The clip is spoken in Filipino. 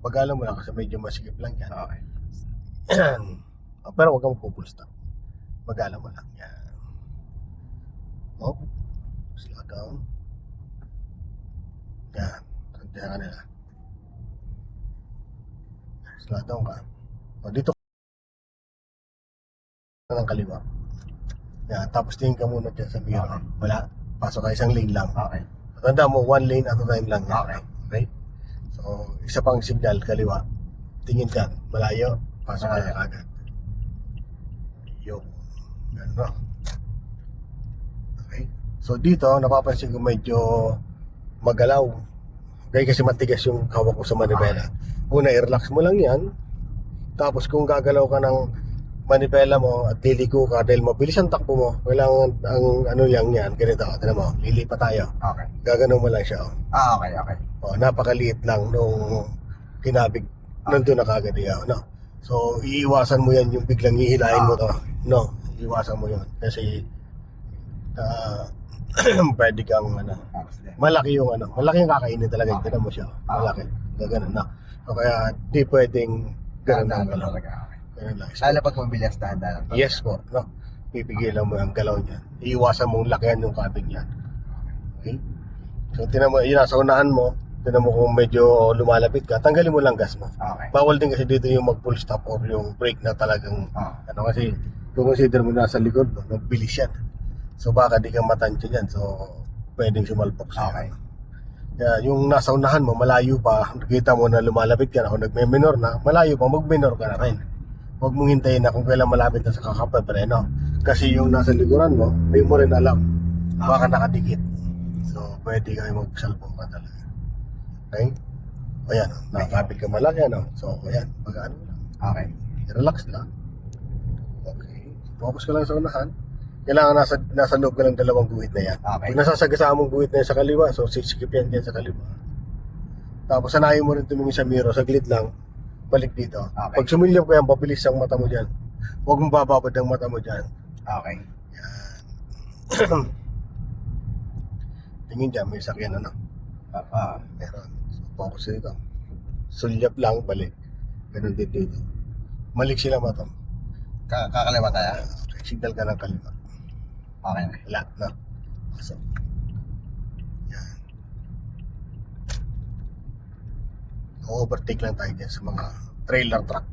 Pag-alam mo lang kasi medyo masikip lang yan. Okay. Pero huwag kang full stop. Pag-alam mo lang yan. Oh, slow down. Yan. Tantihan ka nila. Slow down ka. O, dito ka ng kaliwa. Yan. Tapos tingin ka muna dyan sa mirror. Okay. Wala. Pasok ka isang lane lang. Okay. Tanda mo, one lane at a time lang yan. Okay. Okay? So, isa pang signal, kaliwa. Tingin dyan. Malayo. Pasok ka na agad. Yung. Yan, no? Okay. So, dito, napapansin ko medyo magalaw. Okay, kasi matigas yung hawak ko sa manibela. Una, i-relax mo lang yan. Tapos kung gagalaw ka ng manibela mo at liliko ka dahil mabilis ang takbo mo, kailangan ang ano lang yan, ganito, tignan mo, lilipat tayo. Okay. Gaganon mo lang siya. Okay. Okay. Napakaliit lang nung kinabig, nandun na kagad yan. No? So, iiwasan mo yan yung biglang hihilahin mo to. No, iiwasan mo yun. Kasi, pwede kang malaki yung malaki yung kakainin talaga. Tignan mo siya, malaki. Gaganon na. So, kaya di pwedeng ganun ang galaw. Ganun lang. Lalo pag mabilas, dahan-dahan. Yes po, no? Pipigilan mo yung galaw niyan. Iiwasan mong lakihan yung kabig niyan. Okay? So, tinan mo, yun, sa unahan mo, tinan mo kung medyo lumalapit ka, tanggalin mo lang gas mo. Okay. Bawal din kasi dito yung mag-full stop or yung brake na talagang, kasi, kung consider mo nasa likod mo, magbilis yan. So, baka di ka matansya yan. So, pwedeng sumalpok siya. Okay. Kaya, yung nasa unahan mo, malayo pa, nakita mo na lumalapit ka na, kung nagme-minor na, malayo pa, mag-minor ka na rin. Huwag mong hintayin na kung kailan malapit na sa kakapepreno. Kasi yung nasa likuran mo, may mo rin alam. Baka nakadikit. So, pwede kayo magsalpong ka talaga. Okay? Ayan, nakakapit ka malaki, ano? So, ayan, mag-ano lang. Okay. Relax lang. Okay. Focus ka lang sa unahan. Kailangan nasa loob ka ng dalawang guhit na yan. Okay. Pag nasasagasaan mong guhit na yan sa kaliwa, so sisikip yan dyan sa kaliwa. Tapos sanayin mo rin tumingin sa mirror, saglit lang, balik dito. Okay. Pag sumilyap ka yan, pabilis ang mata mo dyan. Huwag mong bababad ang mata mo dyan. Okay. Yan. Tingin dyan, may sakyan ano. Meron. So, focus dito. Sulyap lang, balik. Ganun din dito. Malik sila mata mo. Kakaliwa tayo. Okay, signal ka ng kaliwa. Okay. Wala, no? So, yan. Overtake lang tayo dyan sa mga trailer truck.